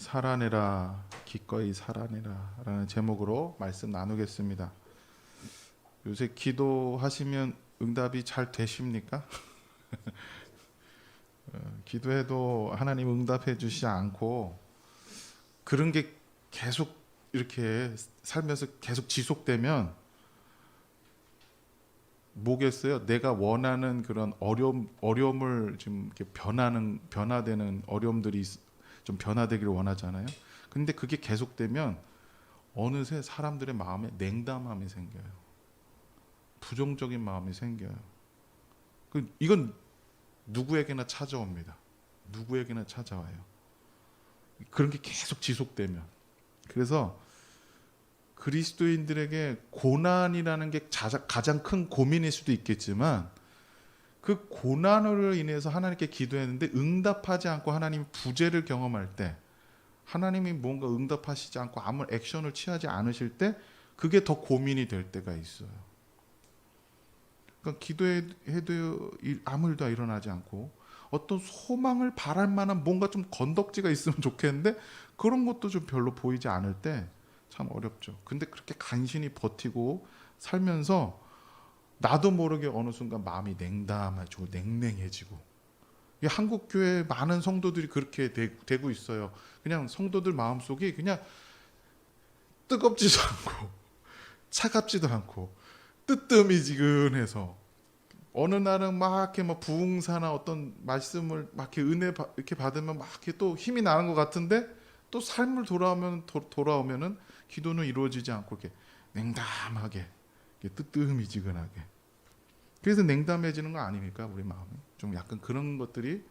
살아내라 기꺼이 살아내라 라는 제목으로 말씀 나누겠습니다. 요새 기도하시면 응답이 잘 되십니까? 기도해도 하나님 응답해 주시지 않고 그런 게 계속 이렇게 살면서 계속 지속되면 뭐겠어요? 내가 원하는 그런 어려움을 지금 이렇게 변화되는 어려움들이 좀 변화되기를 원하잖아요. 근데 그게 계속되면 어느새 사람들의 마음에 냉담함이 생겨요. 부정적인 마음이 생겨요. 이건 누구에게나 찾아옵니다. 누구에게나 찾아와요. 그런 게 계속 지속되면. 그래서 그리스도인들에게 고난이라는 게 가장 큰 고민일 수도 있겠지만 그 고난으로 인해서 하나님께 기도했는데 응답하지 않고 하나님 부재를 경험할 때, 하나님이 뭔가 응답하시지 않고 아무 액션을 취하지 않으실 때 그게 더 고민이 될 때가 있어요. 그러니까 기도해도 아무 일도 일어나지 않고 어떤 소망을 바랄 만한 뭔가 좀 건덕지가 있으면 좋겠는데 그런 것도 좀 별로 보이지 않을 때 참 어렵죠. 근데 그렇게 간신히 버티고 살면서 나도 모르게 어느 순간 마음이 냉담해지고 냉랭해지고, 한국 교회 많은 성도들이 그렇게 되고 있어요. 그냥 성도들 마음속이 그냥 뜨겁지도 않고 차갑지도 않고 뜨뜻미지근해서 어느 날은 막 이렇게 막 부흥사나 어떤 말씀을 막 이렇게 은혜 이렇게 받으면 막 이렇게 또 힘이 나는 것 같은데 또 삶을 돌아오면은 기도는 이루어지지 않고 이렇게 냉담하게 이렇게 뜨뜻미지근하게. 그래서 냉담해지는 거 아닙니까? 우리 마음이 좀 약간 그런 것들이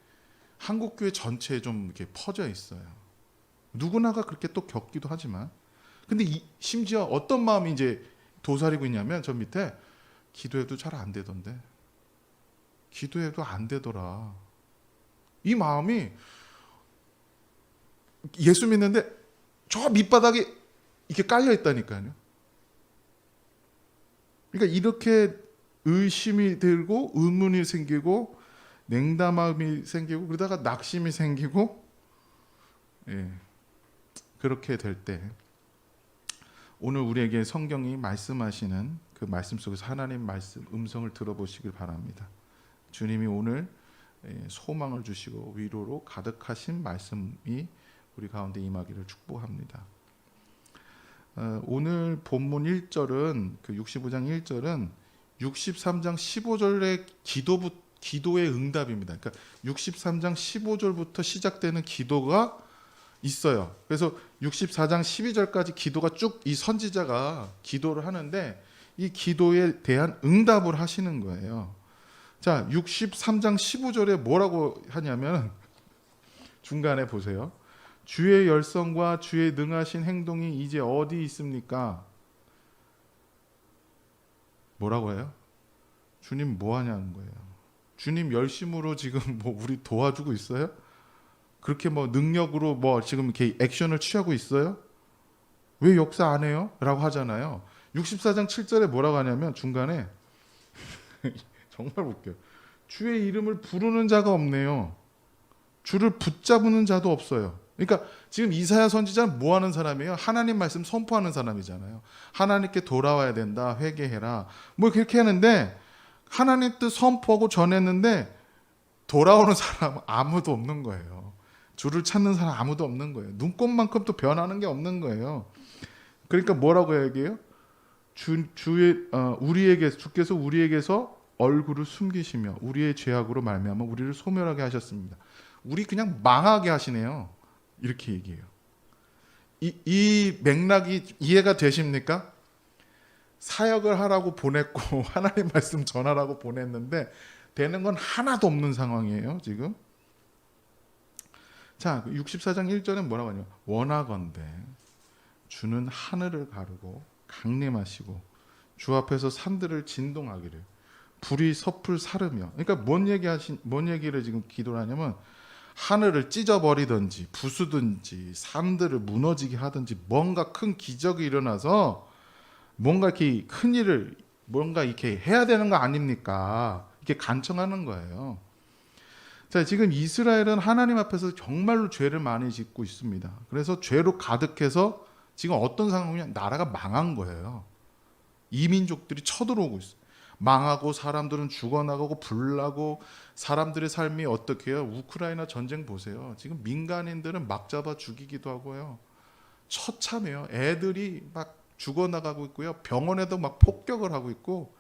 한국 교회 전체에 좀 이렇게 퍼져 있어요. 누구나가 그렇게 또 겪기도 하지만, 근데 심지어 어떤 마음이 이제 도사리고 있냐면 저 밑에 기도해도 잘 안 되던데, 기도해도 안 되더라. 이 마음이 예수 믿는데 저 밑바닥에 이렇게 깔려 있다니까요. 그러니까 이렇게 의심이 들고 의문이 생기고 냉담함이 생기고 그러다가 낙심이 생기고, 그렇게 될 때 오늘 우리에게 성경이 말씀하시는 그 말씀 속에서 하나님 말씀 음성을 들어보시길 바랍니다. 주님이 오늘 소망을 주시고 위로로 가득하신 말씀이 우리 가운데 임하기를 축복합니다. 오늘 본문 1절은 그 65장 1절은 63장 15절의 기도의 응답입니다. 그러니까 63장 15절부터 시작되는 기도가 있어요. 그래서 64장 12절까지 기도가 쭉 이 선지자가 기도를 하는데 이 기도에 대한 응답을 하시는 거예요. 자, 63장 15절에 뭐라고 하냐면 중간에 보세요. 주의 열성과 주의 능하신 행동이 이제 어디 있습니까? 뭐라고 해요? 주님 뭐 하냐는 거예요. 주님 열심으로 지금 뭐 우리 도와주고 있어요? 그렇게 뭐 능력으로 뭐 지금 이렇게 액션을 취하고 있어요? 왜 역사 안 해요? 라고 하잖아요. 64장 7절에 뭐라고 하냐면 중간에 정말 웃겨요. 주의 이름을 부르는 자가 없네요. 주를 붙잡는 자도 없어요. 그러니까 지금 이사야 선지자는 뭐 하는 사람이에요? 하나님 말씀 선포하는 사람이잖아요. 하나님께 돌아와야 된다, 회개해라, 뭐 그렇게 하는데 하나님 뜻 선포하고 전했는데 돌아오는 사람 아무도 없는 거예요. 주를 찾는 사람 아무도 없는 거예요. 눈꽃만큼 또 변하는 게 없는 거예요. 그러니까 뭐라고 얘기해요? 주께서 우리에게서 얼굴을 숨기시며 우리의 죄악으로 말미암아 우리를 소멸하게 하셨습니다. 우리 그냥 망하게 하시네요. 이렇게 얘기해요. 이 맥락이 이해가 되십니까? 사역을 하라고 보냈고 하나님 말씀 전하라고 보냈는데 되는 건 하나도 없는 상황이에요 지금. 자, 64장 1절은 뭐라고 하냐면 원하건대 주는 하늘을 가르고 강림하시고 주 앞에서 산들을 진동하기를 불이 섣불 사르며. 그러니까 뭔 얘기를 지금 기도를 하냐면 하늘을 찢어버리든지 부수든지 산들을 무너지게 하든지 뭔가 큰 기적이 일어나서 뭔가 이렇게 큰 일을 뭔가 이렇게 해야 되는 거 아닙니까? 이렇게 간청하는 거예요. 자, 지금 이스라엘은 하나님 앞에서 정말로 죄를 많이 짓고 있습니다. 그래서 죄로 가득해서 지금 어떤 상황이냐, 나라가 망한 거예요. 이민족들이 쳐들어오고 있어요. 망하고 사람들은 죽어나가고 불나고 사람들의 삶이 어떻게 해요? 우크라이나 전쟁 보세요. 지금 민간인들은 막 잡아 죽이기도 하고요. 처참해요. 애들이 막 죽어나가고 있고요. 병원에도 막 폭격을 하고 있고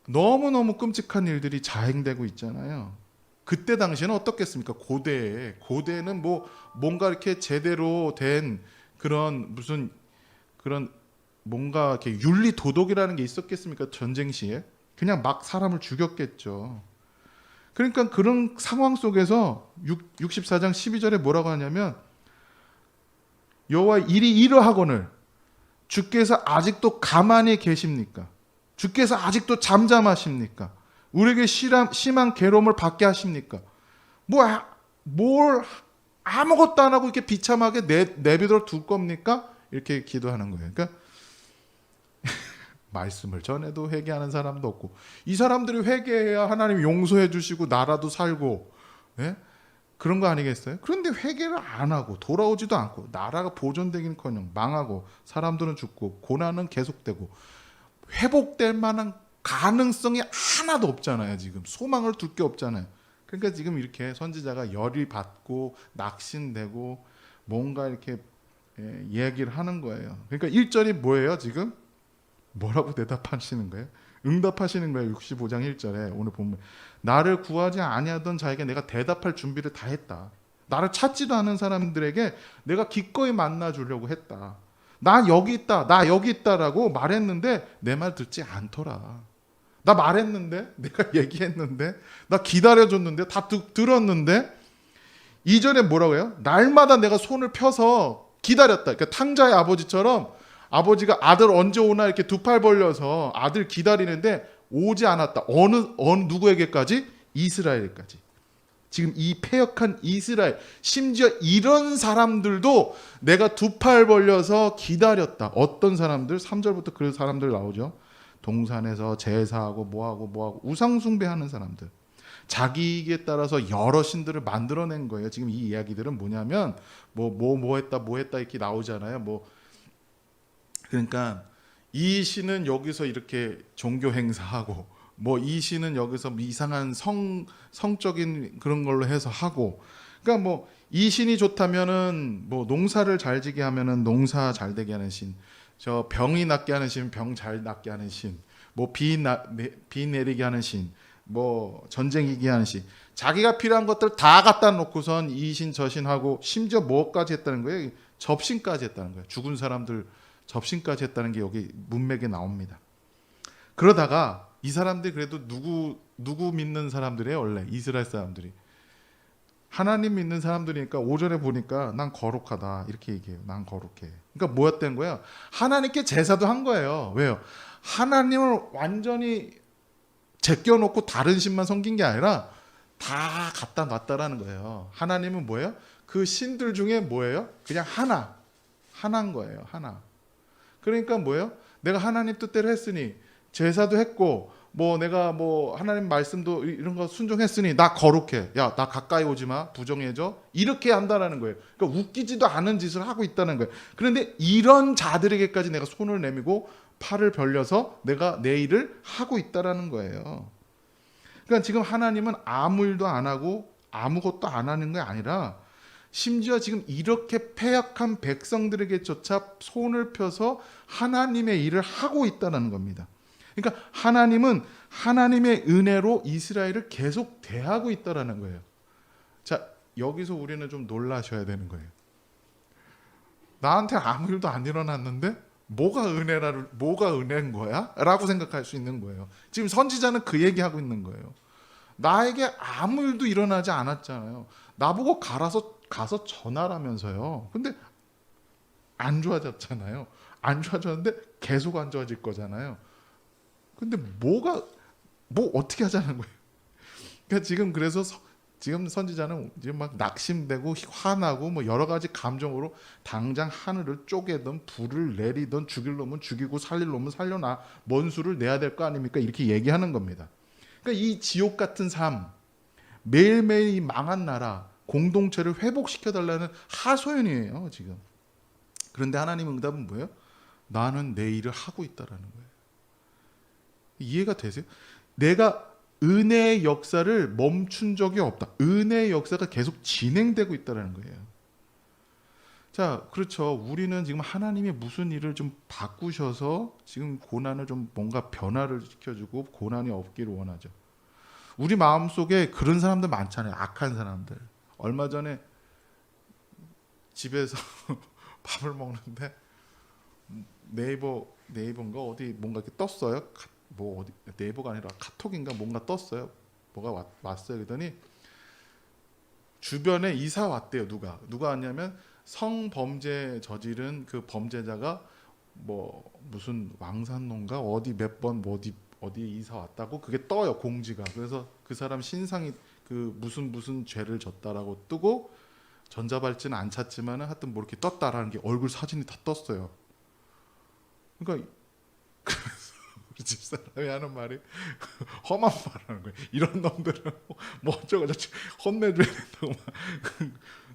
너무너무 끔찍한 일들이 자행되고 있잖아요. 그때 당시에는 어떻겠습니까? 고대에는 뭐 뭔가 이렇게 제대로 된 그런 무슨 그런 뭔가 이렇게 윤리 도덕이라는 게 있었겠습니까? 전쟁 시에 그냥 막 사람을 죽였겠죠. 그러니까 그런 상황 속에서 64장 12절에 뭐라고 하냐면 여호와 일이 이러하거늘 주께서 아직도 가만히 계십니까? 주께서 아직도 잠잠하십니까? 우리에게 심한 괴로움을 받게 하십니까? 뭘 아무것도 안 하고 이렇게 비참하게 내비둬 둘 겁니까? 이렇게 기도하는 거예요. 그러니까 말씀을 전해도 회개하는 사람도 없고, 이 사람들이 회개해야 하나님 용서해 주시고 나라도 살고, 예? 그런 거 아니겠어요? 그런데 회개를 안 하고 돌아오지도 않고 나라가 보존되기는커녕 망하고 사람들은 죽고 고난은 계속되고 회복될 만한 가능성이 하나도 없잖아요. 지금 소망을 둘 게 없잖아요. 그러니까 지금 이렇게 선지자가 열이 받고 낙심되고 뭔가 이렇게 얘기를 하는 거예요. 그러니까 1절이 뭐예요? 지금 뭐라고 대답하시는 거예요? 응답하시는 거예요. 65장 1절에 오늘 보면 나를 구하지 아니하던 자에게 내가 대답할 준비를 다 했다. 나를 찾지도 않은 사람들에게 내가 기꺼이 만나주려고 했다. 나 여기 있다라고 말했는데 내 말 듣지 않더라. 나 말했는데, 내가 얘기했는데, 나 기다려줬는데, 다 들었는데 2절에 뭐라고 해요? 날마다 내가 손을 펴서 기다렸다. 그러니까 탕자의 아버지처럼 아버지가 아들 언제 오나 이렇게 두 팔 벌려서 아들 기다리는데 오지 않았다. 어느 누구에게까지? 이스라엘까지. 지금 이 패역한 이스라엘, 심지어 이런 사람들도 내가 두 팔 벌려서 기다렸다. 어떤 사람들? 3절부터 그 사람들 나오죠. 동산에서 제사하고 뭐하고 우상 숭배하는 사람들. 자기 이익에 따라서 여러 신들을 만들어낸 거예요. 지금 이 이야기들은 뭐냐면 뭐 했다 이렇게 나오잖아요. 그러니까 이 신은 여기서 이렇게 종교 행사하고 이 신은 여기서 이상한 성적인 그런 걸로 해서 하고, 그러니까 이 신이 좋다면은 농사를 잘 지게 하면은 농사 잘 되게 하는 신, 저 병이 낫게 하는 신, 병 잘 낫게 하는 신, 비 내리게 하는 신, 전쟁 이기게 하는 신, 자기가 필요한 것들 다 갖다 놓고선 이 신 저 신 하고 심지어 뭐까지 했다는 거예요? 접신까지 했다는 거예요. 죽은 사람들 접신까지 했다는 게 여기 문맥에 나옵니다. 그러다가 이 사람들이 그래도 누구 믿는 사람들이에요? 원래 이스라엘 사람들이 하나님 믿는 사람들이니까 5절에 보니까 난 거룩하다 이렇게 얘기해요. 난 거룩해. 그러니까 뭐였던 거예요? 하나님께 제사도 한 거예요. 왜요? 하나님을 완전히 제껴놓고 다른 신만 섬긴 게 아니라 다 갖다 놨다라는 거예요. 하나님은 뭐예요? 그 신들 중에 뭐예요? 그냥 하나인 거예요. 하나. 그러니까 뭐예요? 내가 하나님 뜻대로 했으니 제사도 했고 내가 하나님 말씀도 이런 거 순종했으니 나 거룩해. 야, 나 가까이 오지 마. 부정해져. 이렇게 한다라는 거예요. 그러니까 웃기지도 않은 짓을 하고 있다는 거예요. 그런데 이런 자들에게까지 내가 손을 내밀고 팔을 벌려서 내가 내 일을 하고 있다라는 거예요. 그러니까 지금 하나님은 아무 일도 안 하고 아무것도 안 하는 게 아니라 심지어 지금 이렇게 패역한 백성들에게조차 손을 펴서 하나님의 일을 하고 있다는 겁니다. 그러니까 하나님은 하나님의 은혜로 이스라엘을 계속 대하고 있다는 거예요. 자, 여기서 우리는 좀 놀라셔야 되는 거예요. 나한테 아무 일도 안 일어났는데 뭐가 은혜인 거야? 라고 생각할 수 있는 거예요. 지금 선지자는 그 얘기하고 있는 거예요. 나에게 아무 일도 일어나지 않았잖아요. 나보고 가서 전하라면서요. 근데 안 좋아졌잖아요. 안 좋아졌는데 계속 안 좋아질 거잖아요. 근데 어떻게 하자는 거예요. 그러니까 지금 그래서 지금 선지자는 지금 막 낙심되고 화나고 여러 가지 감정으로 당장 하늘을 쪼개든 불을 내리든 죽일 놈은 죽이고 살릴 놈은 살려놔, 뭔 수를 내야 될 거 아닙니까? 이렇게 얘기하는 겁니다. 그러니까 이 지옥 같은 삶, 매일매일 이 망한 나라 공동체를 회복시켜달라는 하소연이에요 지금. 그런데 하나님 응답은 뭐예요? 나는 내 일을 하고 있다라는 거예요. 이해가 되세요? 내가 은혜의 역사를 멈춘 적이 없다. 은혜의 역사가 계속 진행되고 있다는 거예요. 자, 그렇죠. 우리는 지금 하나님이 무슨 일을 좀 바꾸셔서 지금 고난을 좀 뭔가 변화를 시켜주고 고난이 없기를 원하죠. 우리 마음속에 그런 사람들 많잖아요. 악한 사람들. 얼마 전에 집에서 밥을 먹는데 네이버인가 어디 뭔가 이렇게 떴어요. 뭐 어디 네이버가 아니라 카톡인가 뭔가 떴어요. 뭐가 왔어요. 그러더니 주변에 이사 왔대요. 누가 왔냐면 성범죄 저지른 그 범죄자가 뭐 무슨 왕산동가 어디 몇 번 어디에 이사 왔다고 그게 떠요. 공지가. 그래서 그 사람 신상이 그 무슨 죄를 졌다라고 뜨고 전자발찌는 안 찼지만은 하여튼 뭐 이렇게 떴다라는 게 얼굴 사진이 다 떴어요. 그러니까 우리 집사람이 하는 말이 험한 말하는 거예요. 이런 놈들은 뭐 어쩌고 저쩌고 혼내줘야 된다고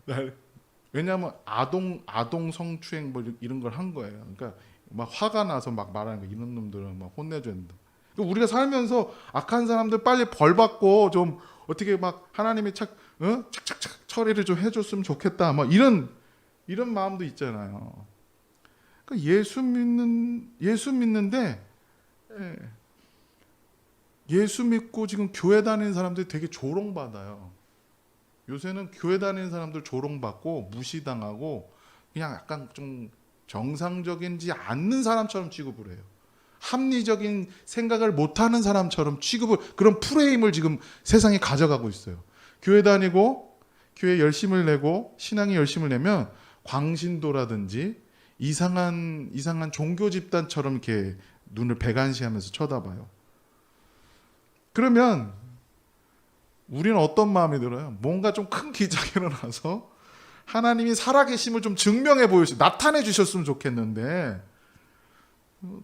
막. 왜냐하면 아동 성추행 뭐 이런 걸 한 거예요. 그러니까 막 화가 나서 막 말하는 거. 이런 놈들은 막 혼내줘야 된다. 그러니까 우리가 살면서 악한 사람들 빨리 벌 받고 좀 어떻게 막 하나님이 착착착 처리를 좀 해줬으면 좋겠다. 막 이런 마음도 있잖아요. 그러니까 예수 믿는데 예수 믿고 지금 교회 다니는 사람들이 되게 조롱받아요. 요새는 교회 다니는 사람들 조롱받고 무시당하고 그냥 약간 좀 정상적이지 않는 사람처럼 취급을 해요. 합리적인 생각을 못하는 사람처럼 취급을, 그런 프레임을 지금 세상이 가져가고 있어요. 교회 다니고 교회 열심을 내고 신앙에 열심을 내면 광신도라든지 이상한 종교 집단처럼 이렇게 눈을 배관시하면서 쳐다봐요. 그러면 우리는 어떤 마음이 들어요? 뭔가 좀 큰 기적이 일어나서 하나님이 살아계심을 좀 증명해 나타내 주셨으면 좋겠는데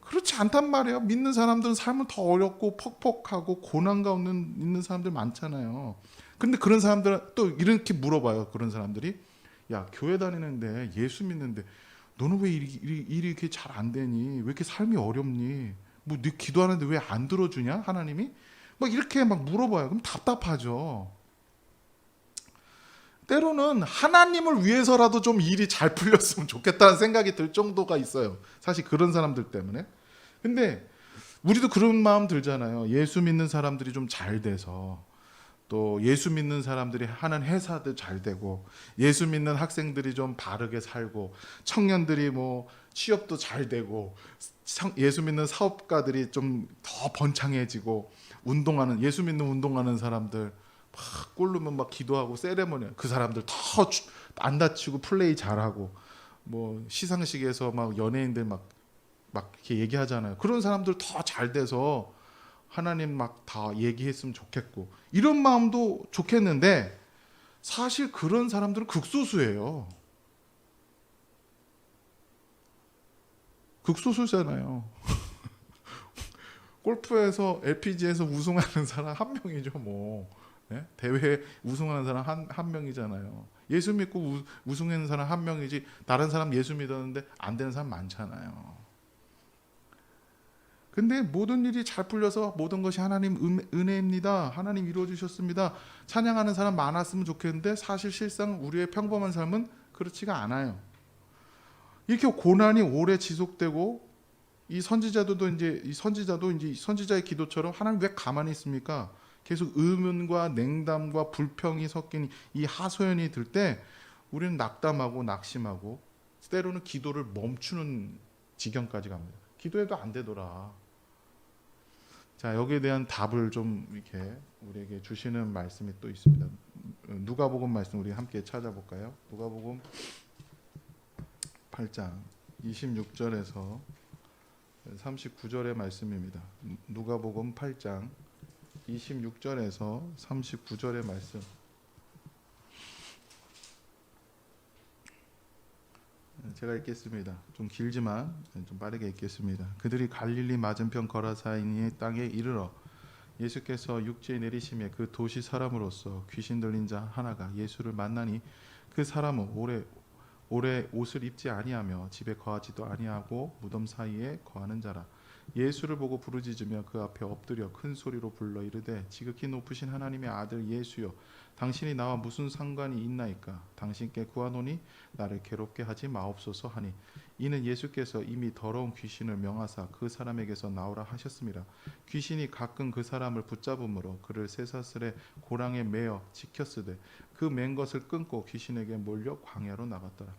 그렇지 않단 말이에요. 믿는 사람들은 삶은 더 어렵고 퍽퍽하고 고난 가운데 있는 사람들 많잖아요. 근데 그런 사람들은 또 이렇게 물어봐요. 그런 사람들이 야, 교회 다니는데 예수 믿는데 너는 왜 일이 이렇게 잘 안 되니? 왜 이렇게 삶이 어렵니? 뭐 네 기도하는데 왜 안 들어주냐? 하나님이? 막 이렇게 막 물어봐요. 그럼 답답하죠. 때로는 하나님을 위해서라도 좀 일이 잘 풀렸으면 좋겠다는 생각이 들 정도가 있어요. 사실 그런 사람들 때문에. 근데 우리도 그런 마음 들잖아요. 예수 믿는 사람들이 좀 잘 돼서 또 예수 믿는 사람들이 하는 회사들 잘 되고 예수 믿는 학생들이 좀 바르게 살고 청년들이 뭐 취업도 잘 되고 예수 믿는 사업가들이 좀 더 번창해지고 예수 믿는 운동하는 사람들 막 꼴르면 막 기도하고 세레모니 그 사람들 더 안 다치고 플레이 잘하고 뭐 시상식에서 막 연예인들 막 이렇게 얘기하잖아요. 그런 사람들 더 잘 돼서 하나님 막 다 얘기했으면 좋겠고 이런 마음도 좋겠는데 사실 그런 사람들은 극소수예요. 극소수잖아요. 골프에서 LPGA에서 우승하는 사람 한 명이죠 뭐. 네? 대회 우승하는 사람 한 명이잖아요. 예수 믿고 우승하는 사람 한 명이지 다른 사람 예수 믿었는데 안 되는 사람 많잖아요. 근데 모든 일이 잘 풀려서 모든 것이 하나님 은혜입니다. 하나님 이루어 주셨습니다. 찬양하는 사람 많았으면 좋겠는데 사실 실상 우리의 평범한 삶은 그렇지가 않아요. 이렇게 고난이 오래 지속되고 이 선지자도 이제 선지자의 기도처럼 하나님 왜 가만히 있습니까? 계속 의문과 냉담과 불평이 섞인 이 하소연이 들 때 우리는 낙담하고 낙심하고 때로는 기도를 멈추는 지경까지 갑니다. 기도해도 안 되더라. 자, 여기에 대한 답을 좀 이렇게 우리에게 주시는 말씀이 또 있습니다. 누가복음 말씀 우리 함께 찾아볼까요? 누가복음 8장 26절에서 39절의 말씀입니다. 누가복음 8장 26절에서 39절의 말씀. 제가 읽겠습니다. 좀 길지만 좀 빠르게 읽겠습니다. 그들이 갈릴리 맞은편 거라사인의 땅에 이르러 예수께서 육지에 내리심에 그 도시 사람으로서 귀신 들린 자 하나가 예수를 만나니 그 사람은 오래 옷을 입지 아니하며 집에 거하지도 아니하고 무덤 사이에 거하는 자라. 예수를 보고 부르짖으며 그 앞에 엎드려 큰 소리로 불러 이르되 지극히 높으신 하나님의 아들 예수여, 당신이 나와 무슨 상관이 있나이까? 당신께 구하노니 나를 괴롭게 하지 마옵소서 하니, 이는 예수께서 이미 더러운 귀신을 명하사 그 사람에게서 나오라 하셨습니다. 귀신이 가끔 그 사람을 붙잡음으로 그를 쇠사슬에 고랑에 매어 지켰으되 그 맨 것을 끊고 귀신에게 몰려 광야로 나갔더라.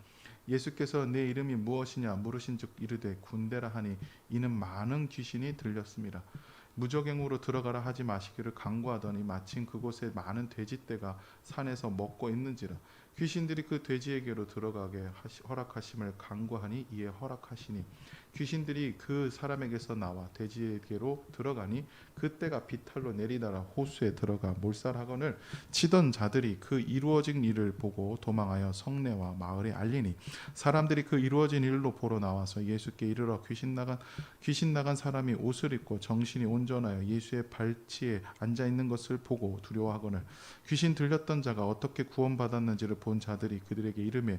예수께서 내 이름이 무엇이냐 물으신즉 이르되 군대라 하니, 이는 많은 귀신이 들렸습니다. 무저갱으로 들어가라 하지 마시기를 강구하더니 마침 그곳에 많은 돼지떼가 산에서 먹고 있는지라. 귀신들이 그 돼지에게로 들어가게 허락하심을 강구하니 이에 허락하시니, 귀신들이 그 사람에게서 나와 돼지에게로 들어가니 그때가 비탈로 내리다라 호수에 들어가 몰살하거늘 치던 자들이 그 이루어진 일을 보고 도망하여 성내와 마을에 알리니, 사람들이 그 이루어진 일로 보러 나와서 예수께 이르러 귀신 나간 사람이 옷을 입고 정신이 온전하여 예수의 발치에 앉아 있는 것을 보고 두려워하거늘, 귀신 들렸던 자가 어떻게 구원받았는지를 본 자들이 그들에게 이르매,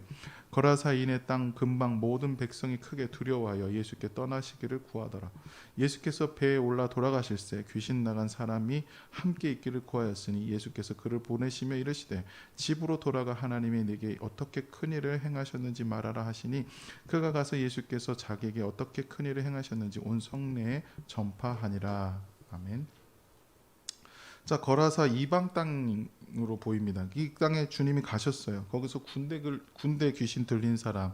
거라사인의 땅 근방 모든 백성이 크게 두려워하여 예수께 떠나시기를 구하더라. 예수께서 배에 올라 돌아가실새 귀신 나간 사람이 함께 있기를 구하였으니, 예수께서 그를 보내시며 이르시되 집으로 돌아가 하나님이 네게 어떻게 큰 일을 행하셨는지 말하라 하시니, 그가 가서 예수께서 자기에게 어떻게 큰 일을 행하셨는지 온 성내에 전파하니라. 아멘. 자, 거라사 이방 땅으로 보입니다. 이 땅에 주님이 가셨어요. 거기서 군대 귀신 들린 사람이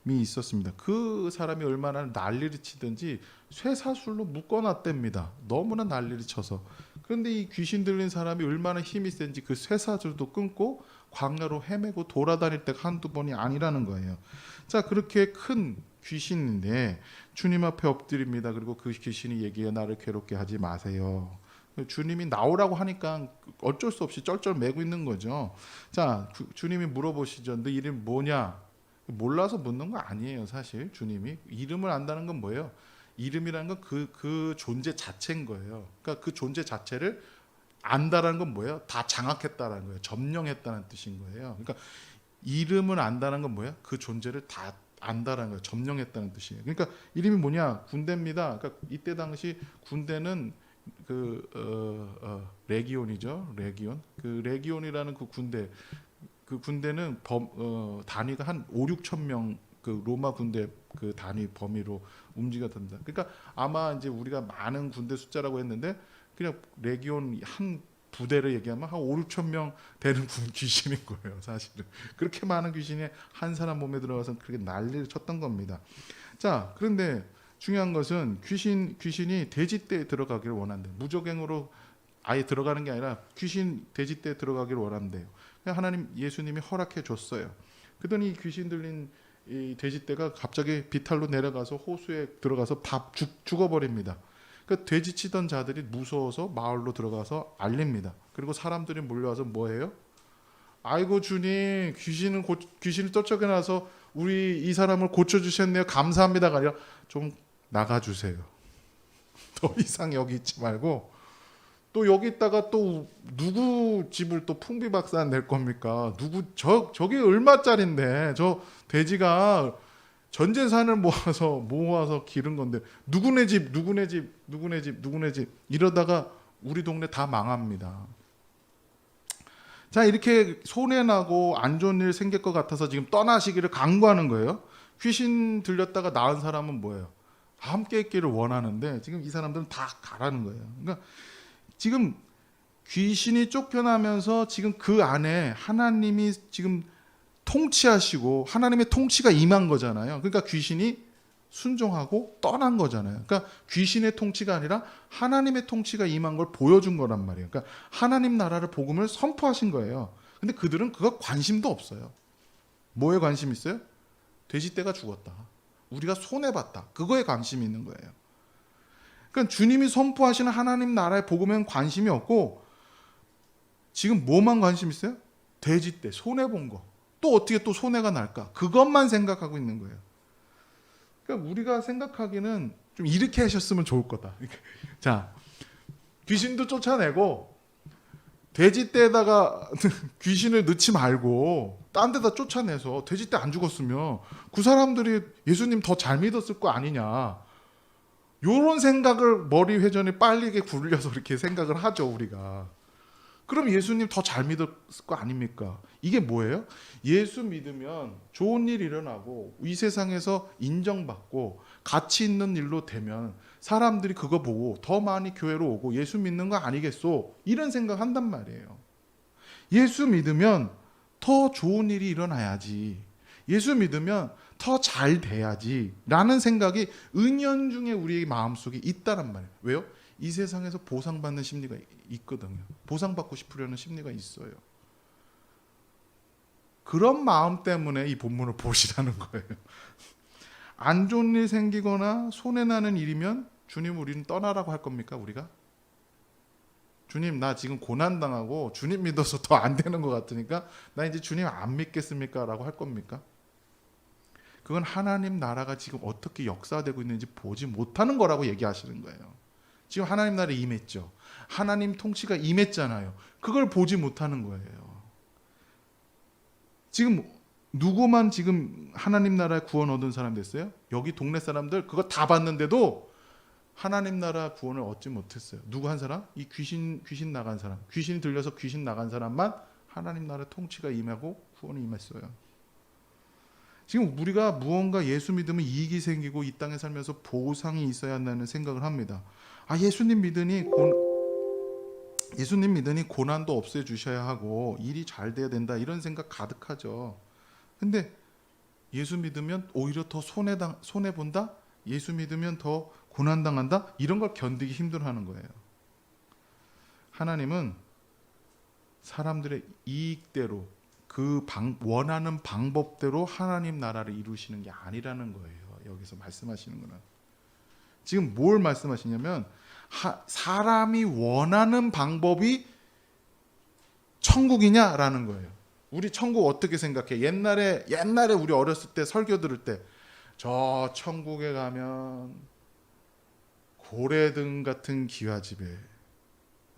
있었습니다. 그 사람이 얼마나 난리를 치든지 쇠사슬로 묶어놨답니다. 너무나 난리를 쳐서. 그런데 이 귀신 들린 사람이 얼마나 힘이 센지 그 쇠사슬도 끊고 광야로 헤매고 돌아다닐 때가 한두 번이 아니라는 거예요. 자, 그렇게 큰 귀신인데 주님 앞에 엎드립니다. 그리고 그 귀신이 얘기해, 나를 괴롭게 하지 마세요. 주님이 나오라고 하니까 어쩔 수 없이 쩔쩔매고 있는 거죠. 자, 주님이 물어보시죠. 너 이름 뭐냐? 몰라서 묻는 거 아니에요. 사실 주님이 이름을 안다는 건 뭐예요? 이름이라는 건 그 존재 자체인 거예요. 그러니까 그 존재 자체를 안다라는 건 뭐예요? 다 장악했다라는 거예요. 점령했다는 뜻인 거예요. 그러니까 이름을 안다는 건 뭐예요? 그 존재를 다 안다라는 거예요. 점령했다는 뜻이에요. 그러니까 이름이 뭐냐? 군대입니다. 그러니까 이때 당시 군대는 레기온이죠. 레기온. 그 레기온이라는 그 군대는 단위가 한 5-6천 명, 그 로마 군대 그 단위 범위로 움직였답니다. 그러니까 아마 이제 우리가 많은 군대 숫자라고 했는데 그냥 레기온 한 부대를 얘기하면 한 5-6천 명 되는 귀신인 거예요. 사실은 그렇게 많은 귀신이 한 사람 몸에 들어가서 그렇게 난리를 쳤던 겁니다. 자, 그런데 중요한 것은 귀신이 돼지떼에 들어가기를 원한대요. 무저갱으로 아예 들어가는 게 아니라 귀신 돼지떼에 들어가기를 원한대요. 하나님 예수님이 허락해 줬어요. 그러더니 귀신 들린 이 돼지떼가 갑자기 비탈로 내려가서 호수에 들어가서 다 죽어버립니다. 그러니까 돼지 치던 자들이 무서워서 마을로 들어가서 알립니다. 그리고 사람들이 몰려와서 뭐해요? 아이고 주님, 귀신을 쫓아내서 우리 이 사람을 고쳐주셨네요. 감사합니다가 아니라 좀 나가주세요. 더 이상 여기 있지 말고, 또 여기 있다가 또 누구 집을 또 풍비박산 낼 겁니까? 저게 얼마짜린데 저 돼지가 전 재산을 모아서 기른 건데 누구네 집 이러다가 우리 동네 다 망합니다. 자, 이렇게 손해나고 안 좋은 일 생길 것 같아서 지금 떠나시기를 강구하는 거예요. 귀신 들렸다가 나은 사람은 뭐예요? 함께 있기를 원하는데 지금 이 사람들은 다 가라는 거예요. 그러니까 지금 귀신이 쫓겨나면서 지금 그 안에 하나님이 지금 통치하시고 하나님의 통치가 임한 거잖아요. 그러니까 귀신이 순종하고 떠난 거잖아요. 그러니까 귀신의 통치가 아니라 하나님의 통치가 임한 걸 보여준 거란 말이에요. 그러니까 하나님 나라를 복음을 선포하신 거예요. 근데 그들은 그거 관심도 없어요. 뭐에 관심 있어요? 돼지떼가 죽었다. 우리가 손해봤다. 그거에 관심이 있는 거예요. 그러니까 주님이 선포하시는 하나님 나라의 복음에는 관심이 없고 지금 뭐만 관심 있어요? 돼지떼, 손해본 거. 또 어떻게 또 손해가 날까? 그것만 생각하고 있는 거예요. 그러니까 우리가 생각하기는 좀 이렇게 하셨으면 좋을 거다. 자, 귀신도 쫓아내고 돼지떼에다가 귀신을 넣지 말고 딴 데다 쫓아내서 돼지떼 안 죽었으면 그 사람들이 예수님 더 잘 믿었을 거 아니냐. 요런 생각을 머리 회전이 빨리게 굴려서 이렇게 생각을 하죠, 우리가. 그럼 예수님 더 잘 믿었을 거 아닙니까? 이게 뭐예요? 예수 믿으면 좋은 일 일어나고 이 세상에서 인정받고 가치 있는 일로 되면 사람들이 그거 보고 더 많이 교회로 오고 예수 믿는 거 아니겠소? 이런 생각 한단 말이에요. 예수 믿으면 더 좋은 일이 일어나야지. 예수 믿으면 더 잘 돼야지 라는 생각이 은연중에 우리의 마음속에 있다란 말이에요. 왜요? 이 세상에서 보상받는 심리가 있거든요. 보상받고 싶으려는 심리가 있어요. 그런 마음 때문에 이 본문을 보시라는 거예요. 안 좋은 일 생기거나 손해나는 일이면 주님 우리는 떠나라고 할 겁니까? 우리가? 주님 나 지금 고난당하고 주님 믿어서 더 안 되는 것 같으니까 나 이제 주님 안 믿겠습니까? 라고 할 겁니까? 그건 하나님 나라가 지금 어떻게 역사되고 있는지 보지 못하는 거라고 얘기하시는 거예요. 지금 하나님 나라에 임했죠. 하나님 통치가 임했잖아요. 그걸 보지 못하는 거예요. 지금 누구만 지금 하나님 나라에 구원 얻은 사람 됐어요? 여기 동네 사람들 그거 다 봤는데도 하나님 나라 구원을 얻지 못했어요. 누구 한 사람? 이 귀신 나간 사람. 귀신이 들려서 귀신 나간 사람만 하나님 나라 통치가 임하고 구원이 임했어요. 지금 우리가 무언가 예수 믿으면 이익이 생기고 이 땅에 살면서 보상이 있어야 한다는 생각을 합니다. 예수님 믿으니 고난도 없애주셔야 하고 일이 잘 돼야 된다 이런 생각 가득하죠. 근데 예수 믿으면 오히려 더 손해본다? 예수 믿으면 더 고난당한다? 이런 걸 견디기 힘들어하는 거예요. 하나님은 사람들의 이익대로 원하는 방법대로 하나님 나라를 이루시는 게 아니라는 거예요. 여기서 말씀하시는 거는. 지금 뭘 말씀하시냐면 사람이 원하는 방법이 천국이냐라는 거예요. 우리 천국 어떻게 생각해? 옛날에 우리 어렸을 때 설교 들을 때 저 천국에 가면 고래등 같은 기와집에,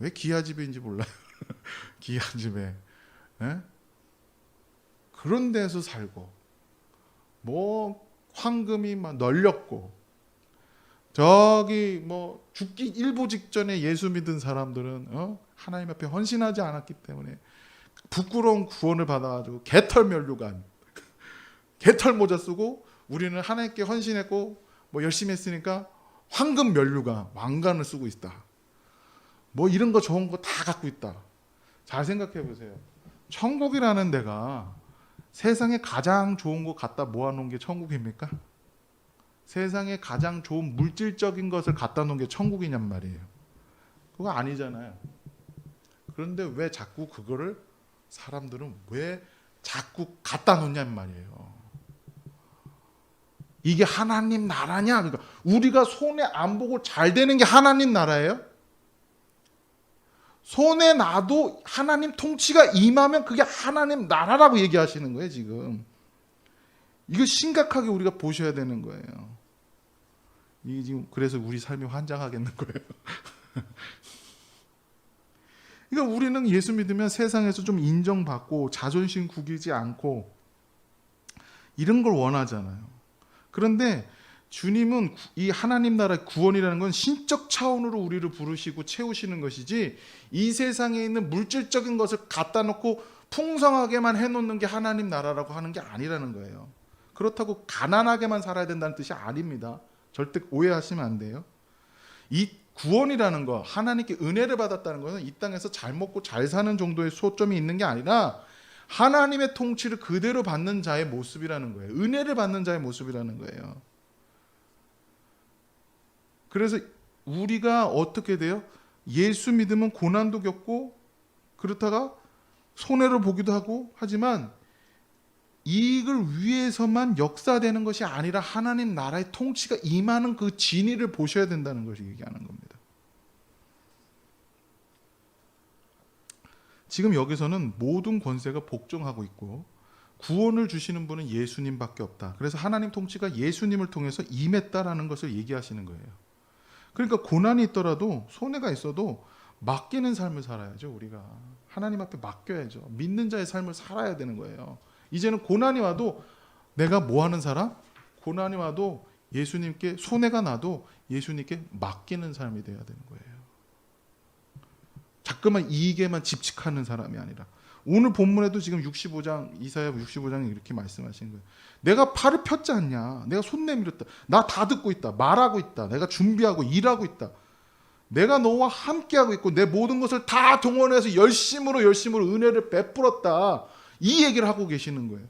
왜 기와집인지 몰라요. 기와집에 그런 데서 살고 뭐 황금이 막 널렸고 저기 뭐 죽기 일보 직전에 예수 믿은 사람들은 하나님 앞에 헌신하지 않았기 때문에 부끄러운 구원을 받아가지고 개털 면류관 개털 모자 쓰고 우리는 하나님께 헌신했고 뭐 열심히 했으니까 황금 면류관 왕관을 쓰고 있다. 뭐 이런 거 좋은 거 다 갖고 있다. 잘 생각해 보세요. 천국이라는 데가 세상에 가장 좋은 거 갖다 모아놓은 게 천국입니까? 세상에 가장 좋은 물질적인 것을 갖다 놓은 게 천국이냔 말이에요. 그거 아니잖아요. 그런데 왜 자꾸 그거를 사람들은 왜 자꾸 갖다 놓냔 말이에요. 이게 하나님 나라냐? 그러니까 우리가 손해 안 보고 잘 되는 게 하나님 나라예요? 손해 나도 하나님 통치가 임하면 그게 하나님 나라라고 얘기하시는 거예요, 지금. 이거 심각하게 우리가 보셔야 되는 거예요. 이게 지금 그래서 우리 삶이 환장하겠는 거예요. 그러니까 우리는 예수 믿으면 세상에서 좀 인정받고 자존심 구기지 않고 이런 걸 원하잖아요. 그런데 주님은 이 하나님 나라의 구원이라는 건 신적 차원으로 우리를 부르시고 채우시는 것이지 이 세상에 있는 물질적인 것을 갖다 놓고 풍성하게만 해놓는 게 하나님 나라라고 하는 게 아니라는 거예요. 그렇다고 가난하게만 살아야 된다는 뜻이 아닙니다. 절대 오해하시면 안 돼요. 이 구원이라는 거, 하나님께 은혜를 받았다는 것은 이 땅에서 잘 먹고 잘 사는 정도의 소점이 있는 게 아니라 하나님의 통치를 그대로 받는 자의 모습이라는 거예요. 은혜를 받는 자의 모습이라는 거예요. 그래서 우리가 어떻게 돼요? 예수 믿으면 고난도 겪고 그렇다가 손해를 보기도 하고 하지만 이익을 위해서만 역사되는 것이 아니라 하나님 나라의 통치가 임하는 그 진리를 보셔야 된다는 것을 얘기하는 겁니다. 지금 여기서는 모든 권세가 복종하고 있고 구원을 주시는 분은 예수님밖에 없다. 그래서 하나님 통치가 예수님을 통해서 임했다라는 것을 얘기하시는 거예요. 그러니까 고난이 있더라도 손해가 있어도 맡기는 삶을 살아야죠. 우리가 하나님 앞에 맡겨야죠. 믿는 자의 삶을 살아야 되는 거예요. 이제는 고난이 와도 내가 뭐 하는 사람? 고난이 와도 예수님께, 손해가 나도 예수님께 맡기는 삶이 돼야 되는 거예요. 자꾸만 이익에만 집착하는 사람이 아니라, 오늘 본문에도 지금 65장, 이사야 65장에 이렇게 말씀하시는 거예요. 내가 팔을 폈지 않냐? 내가 손 내밀었다. 나 다 듣고 있다. 말하고 있다. 내가 준비하고 일하고 있다. 내가 너와 함께하고 있고 내 모든 것을 다 동원해서 열심으로 은혜를 베풀었다. 이 얘기를 하고 계시는 거예요.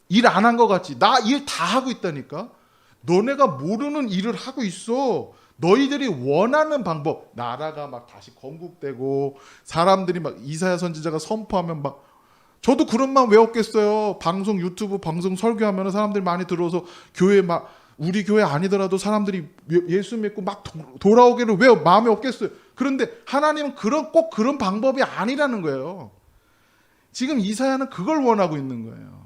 일 안 한 것 같지? 나 일 다 하고 있다니까. 너네가 모르는 일을 하고 있어. 너희들이 원하는 방법, 나라가 막 다시 건국되고 사람들이 막 이사야 선지자가 선포하면 막, 저도 그런 마음 왜 없겠어요. 방송, 유튜브 방송 설교하면 사람들이 많이 들어서 교회 막, 우리 교회 아니더라도 사람들이 예수 믿고 막 돌아오기를 왜 마음이 없겠어요. 그런데 하나님은 꼭 그런 방법이 아니라는 거예요. 지금 이사야는 그걸 원하고 있는 거예요.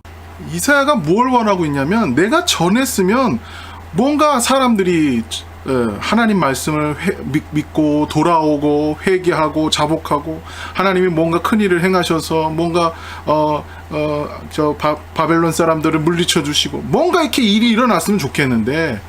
이사야가 뭘 원하고 있냐면, 내가 전했으면 뭔가 사람들이 하나님 말씀을 믿고 돌아오고 회개하고 자복하고, 하나님이 뭔가 큰 일을 행하셔서 뭔가 바벨론 사람들을 물리쳐 주시고 뭔가 이렇게 일이 일어났으면 좋겠는데,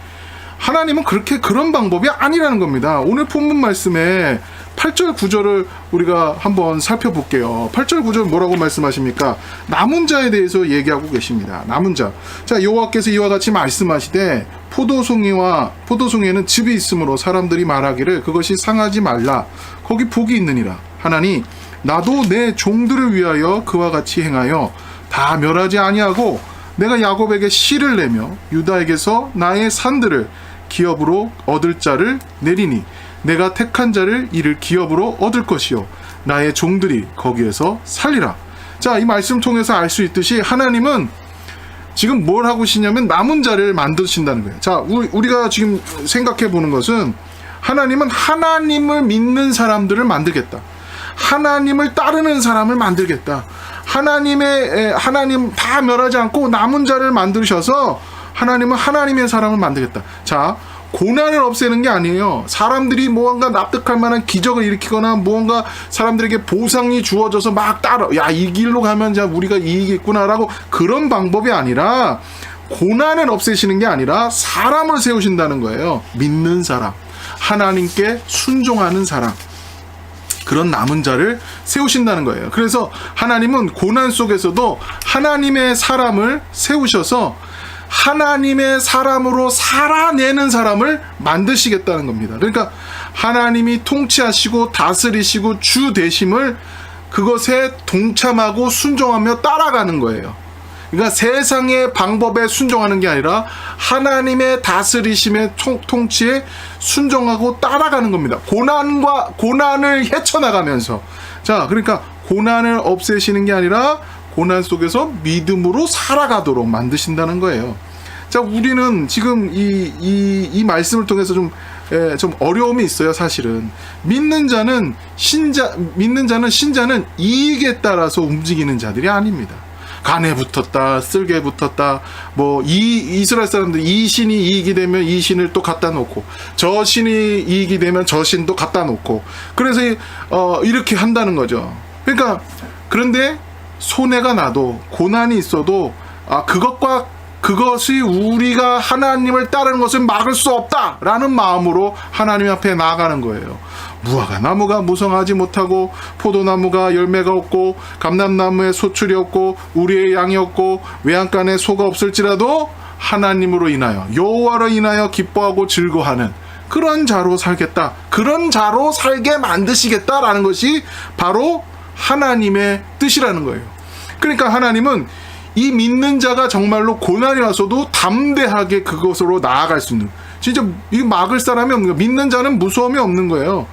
하나님은 그런 방법이 아니라는 겁니다. 오늘 본문 말씀에 8절 9절을 우리가 한번 살펴볼게요. 8절 9절 뭐라고 말씀하십니까? 남은 자에 대해서 얘기하고 계십니다. 남은 자. 자, 여호와께서 이와 같이 말씀하시되, 포도송이에는 즙이 있으므로 사람들이 말하기를 그것이 상하지 말라. 거기 복이 있느니라. 하나니 나도 내 종들을 위하여 그와 같이 행하여 다 멸하지 아니하고, 내가 야곱에게 씨를 내며 유다에게서 나의 산들을 기업으로 얻을 자를 내리니, 내가 택한 자를 이를 기업으로 얻을 것이요 나의 종들이 거기에서 살리라. 자, 이 말씀 통해서 알 수 있듯이 하나님은 지금 뭘 하고 계시냐면 남은 자를 만드신다는 거예요. 자, 우리가 지금 생각해 보는 것은, 하나님은 하나님을 믿는 사람들을 만들겠다. 하나님을 따르는 사람을 만들겠다. 하나님 다 멸하지 않고 남은 자를 만드셔서 하나님은 하나님의 사람을 만들겠다. 자, 고난을 없애는 게 아니에요. 사람들이 무언가 납득할 만한 기적을 일으키거나 무언가 사람들에게 보상이 주어져서 막 따라, 야, 이 길로 가면 자 우리가 이익이 있구나라고, 그런 방법이 아니라, 고난을 없애시는 게 아니라 사람을 세우신다는 거예요. 믿는 사람, 하나님께 순종하는 사람, 그런 남은 자를 세우신다는 거예요. 그래서 하나님은 고난 속에서도 하나님의 사람을 세우셔서 하나님의 사람으로 살아내는 사람을 만드시겠다는 겁니다. 그러니까 하나님이 통치하시고 다스리시고 주 되심을, 그것에 동참하고 순종하며 따라가는 거예요. 그러니까 세상의 방법에 순종하는 게 아니라 하나님의 다스리심의 통치에 순종하고 따라가는 겁니다. 고난을 헤쳐나가면서. 자, 그러니까 고난을 없애시는 게 아니라 고난 속에서 믿음으로 살아가도록 만드신다는 거예요. 자, 우리는 지금 이 말씀을 통해서 좀 어려움이 있어요. 사실은 믿는 자는 신자는 이익에 따라서 움직이는 자들이 아닙니다. 간에 붙었다, 쓸개 붙었다, 뭐 이스라엘 사람들 이 신이 이익이 되면 이 신을 또 갖다 놓고, 저 신이 이익이 되면 저 신도 갖다 놓고, 그래서 이렇게 한다는 거죠. 그러니까, 그런데 손해가 나도, 고난이 있어도, 그것이 우리가 하나님을 따르는 것을 막을 수 없다라는 마음으로 하나님 앞에 나아가는 거예요. 무화과 나무가 무성하지 못하고, 포도나무가 열매가 없고, 감람나무에 소출이 없고, 우리의 양이 없고, 외양간에 소가 없을지라도 하나님으로 인하여, 여호와로 인하여 기뻐하고 즐거워하는 그런 자로 살겠다. 그런 자로 살게 만드시겠다라는 것이 바로 하나님의 뜻이라는 거예요. 그러니까 하나님은 이 믿는 자가 정말로 고난이 와서도 담대하게 그것으로 나아갈 수 있는, 진짜 이거 막을 사람이 없는 거예요. 믿는 자는 무서움이 없는 거예요.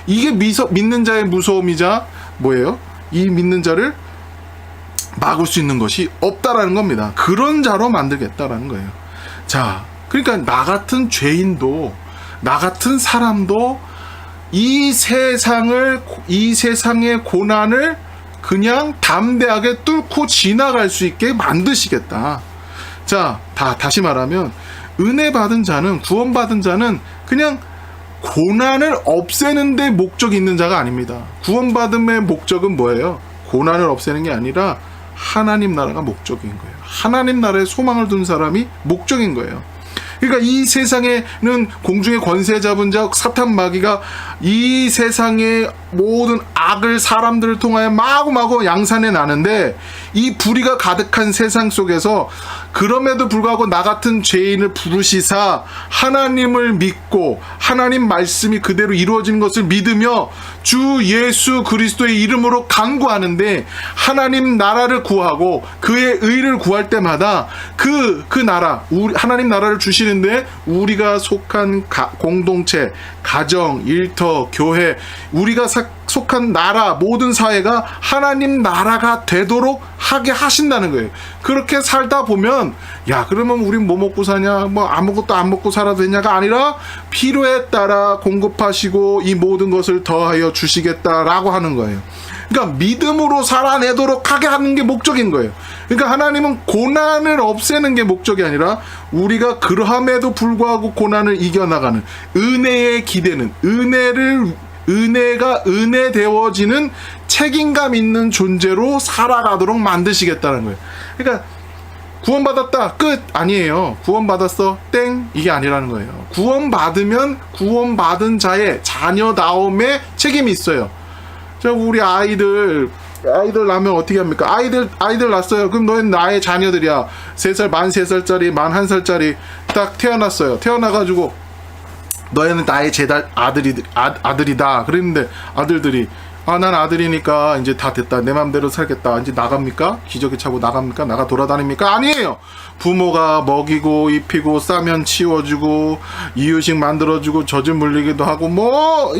이게 믿는 자의 무서움이자 뭐예요? 이 믿는 자를 막을 수 있는 것이 없다라는 겁니다. 그런 자로 만들겠다라는 거예요. 자, 그러니까 나 같은 죄인도, 나 같은 사람도 이 세상의 고난을 그냥 담대하게 뚫고 지나갈 수 있게 만드시겠다. 자, 다시 말하면, 은혜 받은 자는, 구원받은 자는 그냥 고난을 없애는 데 목적이 있는 자가 아닙니다. 구원받음의 목적은 뭐예요? 고난을 없애는 게 아니라 하나님 나라가 목적인 거예요. 하나님 나라에 소망을 둔 사람이 목적인 거예요. 그러니까 이 세상에는 공중의 권세 잡은 자 사탄 마귀가 이 세상의 모든 악을 사람들을 통하여 마구마구 양산해 나는데, 이 불의가 가득한 세상 속에서 그럼에도 불구하고 나 같은 죄인을 부르시사 하나님을 믿고 하나님 말씀이 그대로 이루어지는 것을 믿으며 주 예수 그리스도의 이름으로 간구하는데, 하나님 나라를 구하고 그의 의를 구할 때마다 그 나라, 하나님 나라를 주시는데 우리가 속한 공동체, 가정, 일터, 교회, 우리가 속한 나라, 모든 사회가 하나님 나라가 되도록 하게 하신다는 거예요. 그렇게 살다 보면, 야, 그러면 우린 뭐 먹고 사냐, 뭐 아무것도 안 먹고 살아도 되냐가 아니라 필요에 따라 공급하시고 이 모든 것을 더하여 주시겠다라고 하는 거예요. 그러니까 믿음으로 살아내도록 하게 하는 게 목적인 거예요. 그러니까 하나님은 고난을 없애는 게 목적이 아니라 우리가 그러함에도 불구하고 고난을 이겨나가는, 은혜에 기대는, 은혜가 은혜되어지는 책임감 있는 존재로 살아가도록 만드시겠다는 거예요. 그러니까 구원받았다 끝 아니에요. 구원받았어 땡 이게 아니라는 거예요. 구원받으면 구원받은 자의 자녀다움의 책임이 있어요. 자, 우리 아이들 낳으면 어떻게 합니까? 아이들 낳았어요. 그럼 너희는 나의 자녀들이야. 3살, 만 3살짜리, 만 1살짜리 딱 태어났어요. 태어나가지고 너희는 나의 아들이다. 그랬는데 아들들이, 난 아들이니까 이제 다 됐다. 내 맘대로 살겠다. 이제 나갑니까? 기저귀 차고 나갑니까? 나가 돌아다닙니까? 아니에요. 부모가 먹이고 입히고 싸면 치워주고 이유식 만들어주고 젖을 물리기도 하고 뭐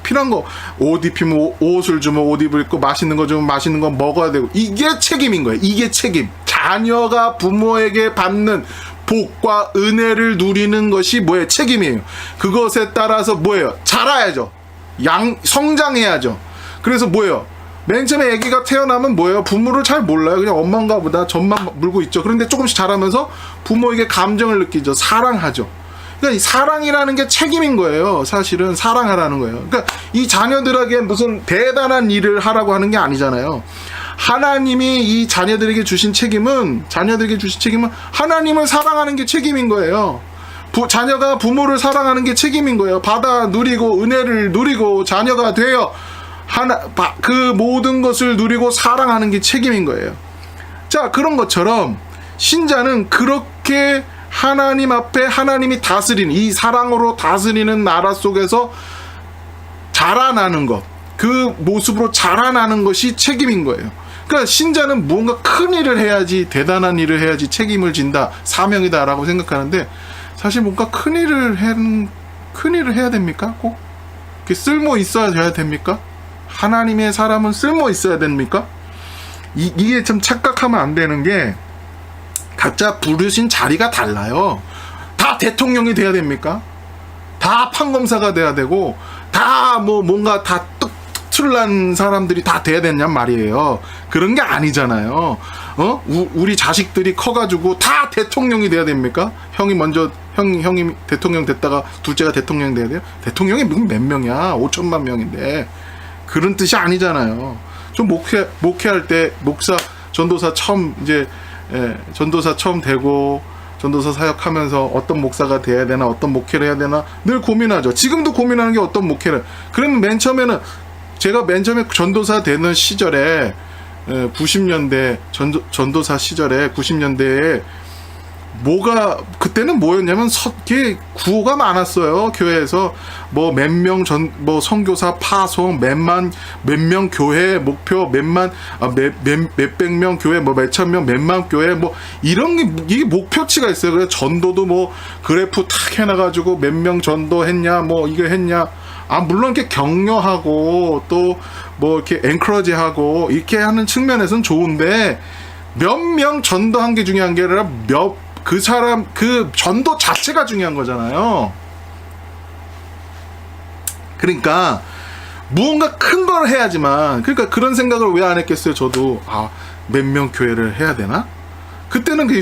필요한 거, 옷 입히면 옷을 주면 옷 입을 거, 맛있는 거 주면 맛있는 거 먹어야 되고, 이게 책임인 거예요. 이게 책임. 자녀가 부모에게 받는 복과 은혜를 누리는 것이 뭐예요? 책임이에요. 그것에 따라서 뭐예요? 자라야죠. 성장해야죠. 그래서 뭐예요? 맨 처음에 아기가 태어나면 뭐예요? 부모를 잘 몰라요. 그냥 엄마인가 보다 젖만 물고 있죠. 그런데 조금씩 자라면서 부모에게 감정을 느끼죠. 사랑하죠. 그러니까 이 사랑이라는 게 책임인 거예요. 사실은 사랑하라는 거예요. 그러니까 이 자녀들에게 무슨 대단한 일을 하라고 하는 게 아니잖아요. 하나님이 이 자녀들에게 주신 책임은 하나님을 사랑하는 게 책임인 거예요. 자녀가 부모를 사랑하는 게 책임인 거예요. 받아 누리고 은혜를 누리고 자녀가 되어 그 모든 것을 누리고 사랑하는 게 책임인 거예요. 자, 그런 것처럼 신자는 그렇게 하나님 앞에 하나님이 다스리는, 이 사랑으로 다스리는 나라 속에서 자라나는 것, 그 모습으로 자라나는 것이 책임인 거예요. 그러니까 신자는 무언가 큰 일을 해야지, 대단한 일을 해야지 책임을 진다, 사명이다 라고 생각하는데, 사실 뭔가 큰 일을 해야 됩니까? 꼭 쓸모 있어야 됩니까? 하나님의 사람은 쓸모 있어야 됩니까? 이게 좀 착각하면 안 되는 게, 각자 부르신 자리가 달라요. 다 대통령이 돼야 됩니까? 다 판검사가 돼야 되고, 다 뭔가 다 특출난 사람들이 다 돼야 되냔 말이에요. 그런 게 아니잖아요. 우리 자식들이 커가지고 다 대통령이 돼야 됩니까? 형이 먼저 형이 대통령 됐다가 둘째가 대통령 돼야 돼요? 대통령이 몇 명이야? 5천만 명인데. 그런 뜻이 아니잖아요. 좀 목회할 때 전도사 처음 되고 전도사 사역하면서 어떤 목사가 돼야 되나, 어떤 목회를 해야 되나 늘 고민하죠. 지금도 고민하는 게 어떤 목회를. 그러면 제가 맨 처음에 전도사 되는 시절에 90년대 전도사 시절에 90년대에 그때는 뭐였냐면 구호가 많았어요. 교회에서 몇 명 선교사 파송, 몇 명 교회 목표, 몇백 명 교회, 몇천 명, 몇만 교회, 이런 게, 이게 목표치가 있어요. 그래서 전도도 그래프 탁 해놔가지고 몇 명 전도했냐, 이거 했냐. 물론 이렇게 격려하고 또 이렇게 엔커러지하고 이렇게 하는 측면에서는 좋은데, 몇 명 전도한 게 중요한 게 아니라 그 전도 자체가 중요한 거잖아요. 그러니까 무언가 큰 걸 해야지만, 그러니까 그런 생각을 왜 안 했겠어요. 저도 몇 명 교회를 해야 되나? 그때는 그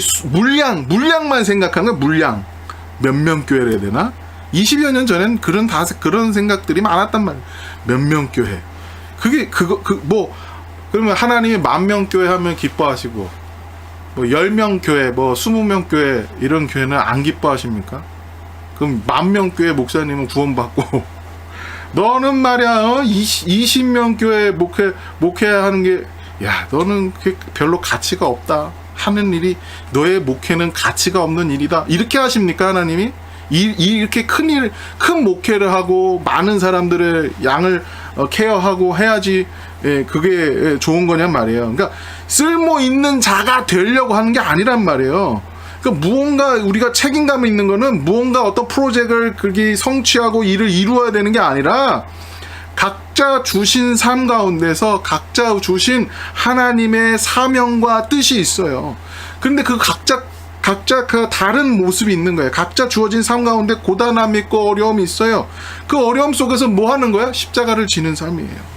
물량만 생각한 거야. 물량 몇 명 교회를 해야 되나? 20여 년 전엔 그런 생각들이 많았단 말이에요. 몇 명 교회. 그러면 하나님이 10,000명 교회 하면 기뻐하시고, 10명 교회, 20명 교회, 이런 교회는 안 기뻐하십니까? 그럼 10,000명 교회 목사님은 구원받고, 너는 말이야, 20명 교회 목회하는 게, 야, 너는 별로 가치가 없다. 하는 일이, 너의 목회는 가치가 없는 일이다. 이렇게 하십니까, 하나님이? 이렇게 큰 목회를 하고, 많은 사람들의 양을 케어하고 해야지, 그게 좋은 거냔 말이에요. 그러니까, 쓸모 있는 자가 되려고 하는 게 아니란 말이에요. 그러니까 무언가 우리가 책임감이 있는 거는 무언가 어떤 프로젝트를 그게 성취하고 일을 이루어야 되는 게 아니라, 각자 주신 삶 가운데서 각자 주신 하나님의 사명과 뜻이 있어요. 그런데 그 각자 그 다른 모습이 있는 거예요. 각자 주어진 삶 가운데 고단함이 있고 어려움이 있어요. 그 어려움 속에서 뭐 하는 거야? 십자가를 지는 삶이에요.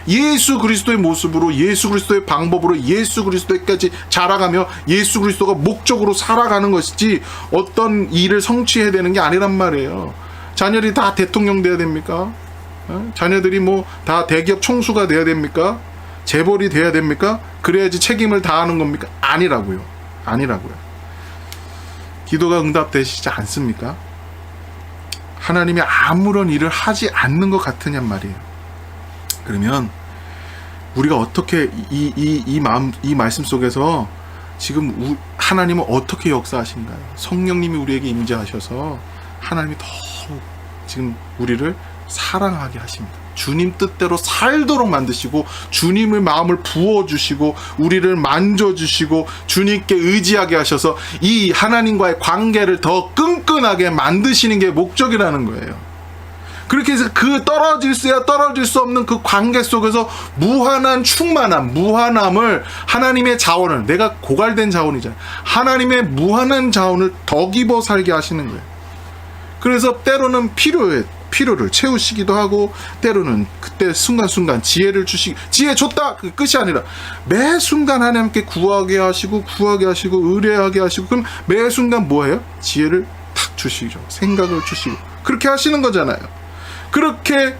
예수 그리스도의 모습으로, 예수 그리스도의 방법으로, 예수 그리스도까지 자라가며 예수 그리스도가 목적으로 살아가는 것이지 어떤 일을 성취해야 되는 게 아니란 말이에요. 자녀들이 다 대통령 돼야 됩니까? 자녀들이 다 대기업 총수가 돼야 됩니까? 재벌이 돼야 됩니까? 그래야지 책임을 다하는 겁니까? 아니라고요. 기도가 응답되시지 않습니까? 하나님이 아무런 일을 하지 않는 것 같으냔 말이에요. 그러면 우리가 어떻게 이 말씀 속에서 지금 하나님은 어떻게 역사하신가요? 성령님이 우리에게 임재하셔서 하나님이 더욱 지금 우리를 사랑하게 하십니다. 주님 뜻대로 살도록 만드시고, 주님의 마음을 부어주시고, 우리를 만져주시고, 주님께 의지하게 하셔서 이 하나님과의 관계를 더 끈끈하게 만드시는 게 목적이라는 거예요. 그렇게 해서 그 떨어질 수 없는 그 관계 속에서 무한한 충만함, 무한함을, 하나님의 자원을, 내가 고갈된 자원이잖아요. 하나님의 무한한 자원을 더 입어 살게 하시는 거예요. 그래서 때로는 필요를 채우시기도 하고, 때로는 그때 순간순간 지혜를 지혜 줬다! 그 끝이 아니라 매 순간 하나님께 구하게 하시고 의뢰하게 하시고, 그럼 매 순간 뭐예요? 지혜를 탁 주시죠. 생각을 주시고 그렇게 하시는 거잖아요. 그렇게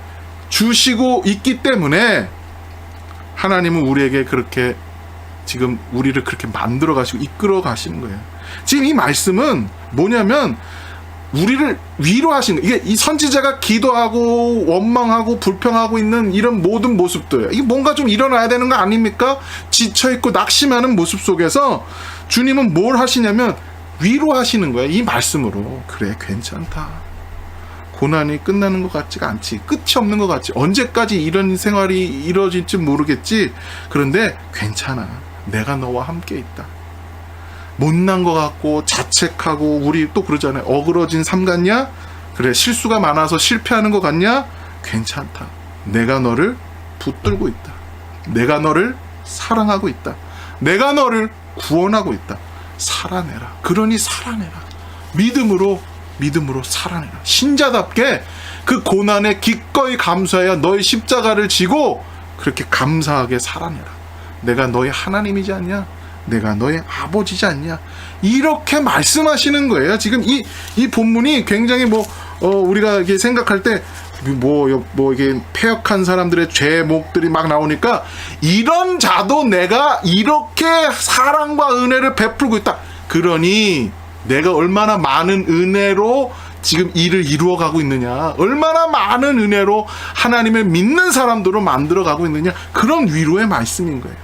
주시고 있기 때문에 하나님은 우리에게 그렇게 지금 우리를 그렇게 만들어 가시고 이끌어 가시는 거예요. 지금 이 말씀은 뭐냐면 우리를 위로하시는 거예요. 이게 이 선지자가 기도하고 원망하고 불평하고 있는 이런 모든 모습들, 이게 뭔가 좀 일어나야 되는 거 아닙니까? 지쳐있고 낙심하는 모습 속에서 주님은 뭘 하시냐면 위로하시는 거예요. 이 말씀으로. 그래, 괜찮다. 고난이 끝나는 것 같지가 않지. 끝이 없는 것 같지. 언제까지 이런 생활이 이루어질지 모르겠지. 그런데 괜찮아. 내가 너와 함께 있다. 못난 것 같고 자책하고, 우리 또 그러잖아요. 어그러진 삶 같냐? 그래, 실수가 많아서 실패하는 것 같냐? 괜찮다. 내가 너를 붙들고 있다. 내가 너를 사랑하고 있다. 내가 너를 구원하고 있다. 살아내라. 그러니 살아내라. 믿음으로 살아내라. 신자답게 그 고난에 기꺼이 감사해야 너의 십자가를 지고 그렇게 감사하게 살아내라. 내가 너의 하나님이지 않냐? 내가 너의 아버지지 않냐? 이렇게 말씀하시는 거예요. 지금 이 본문이 굉장히 우리가 이게 생각할 때 이게 패역한 사람들의 죄목들이 막 나오니까, 이런 자도 내가 이렇게 사랑과 은혜를 베풀고 있다. 그러니 내가 얼마나 많은 은혜로 지금 일을 이루어가고 있느냐, 얼마나 많은 은혜로 하나님을 믿는 사람들로 만들어가고 있느냐, 그런 위로의 말씀인 거예요.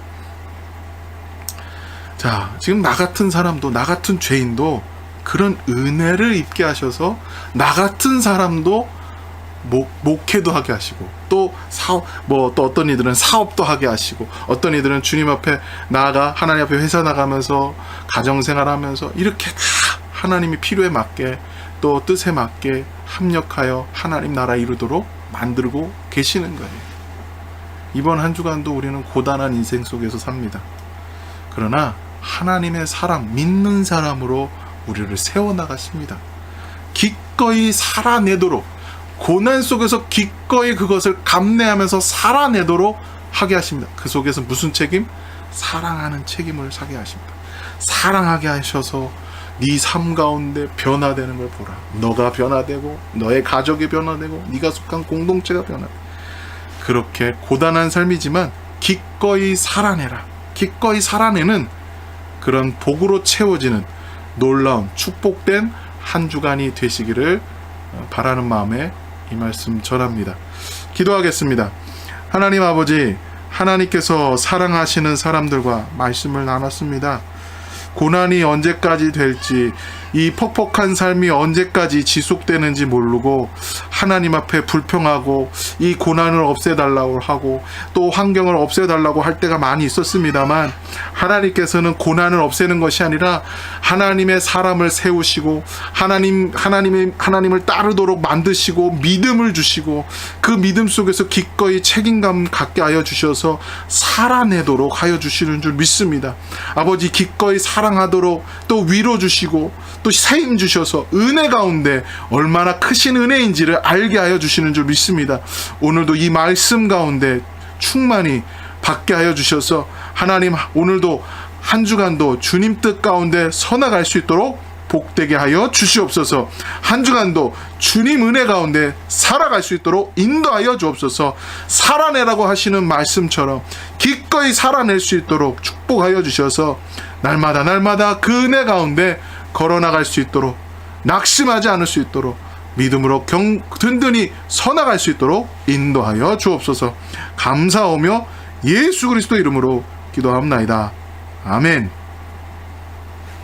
자, 지금 나 같은 사람도, 나 같은 죄인도 그런 은혜를 입게 하셔서 나 같은 사람도 목회도 하게 하시고, 또 어떤 이들은 사업도 하게 하시고, 어떤 이들은 주님 앞에 나아가 하나님 앞에 회사 나가면서 가정생활하면서 이렇게 다 하나님이 필요에 맞게 또 뜻에 맞게 합력하여 하나님 나라 이루도록 만들고 계시는 거예요. 이번 한 주간도 우리는 고단한 인생 속에서 삽니다. 그러나 하나님의 사람, 믿는 사람으로 우리를 세워나가십니다. 기꺼이 살아내도록, 고난 속에서 기꺼이 그것을 감내하면서 살아내도록 하게 하십니다. 그 속에서 무슨 책임? 사랑하는 책임을 사게 하십니다. 사랑하게 하셔서 네 삶 가운데 변화되는 걸 보라. 너가 변화되고 너의 가족이 변화되고 네가 속한 공동체가 변화되고, 그렇게 고단한 삶이지만 기꺼이 살아내라. 기꺼이 살아내는 그런 복으로 채워지는 놀라운 축복된 한 주간이 되시기를 바라는 마음에 이 말씀 전합니다. 기도하겠습니다. 하나님 아버지, 하나님께서 사랑하시는 사람들과 말씀을 나눴습니다. 고난이 언제까지 될지, 이 퍽퍽한 삶이 언제까지 지속되는지 모르고 하나님 앞에 불평하고 이 고난을 없애달라고 하고 또 환경을 없애달라고 할 때가 많이 있었습니다만, 하나님께서는 고난을 없애는 것이 아니라 하나님의 사람을 세우시고 하나님을 따르도록 만드시고 믿음을 주시고 그 믿음 속에서 기꺼이 책임감 갖게 하여 주셔서 살아내도록 하여 주시는 줄 믿습니다. 아버지, 기꺼이 사랑하도록 또 위로 주시고 또 세임 주셔서 은혜 가운데 얼마나 크신 은혜인지를 알게 하여 주시는 줄 믿습니다. 오늘도 이 말씀 가운데 충만히 받게 하여 주셔서 하나님, 오늘도 한 주간도 주님 뜻 가운데 서나갈 수 있도록 복되게 하여 주시옵소서. 한 주간도 주님 은혜 가운데 살아갈 수 있도록 인도하여 주옵소서. 살아내라고 하시는 말씀처럼 기꺼이 살아낼 수 있도록 축복하여 주셔서 날마다 그 은혜 가운데 걸어나갈 수 있도록, 낙심하지 않을 수 있도록, 믿음으로 든든히 서나갈 수 있도록 인도하여 주옵소서. 감사하며 예수 그리스도 이름으로 기도합나이다. 아멘.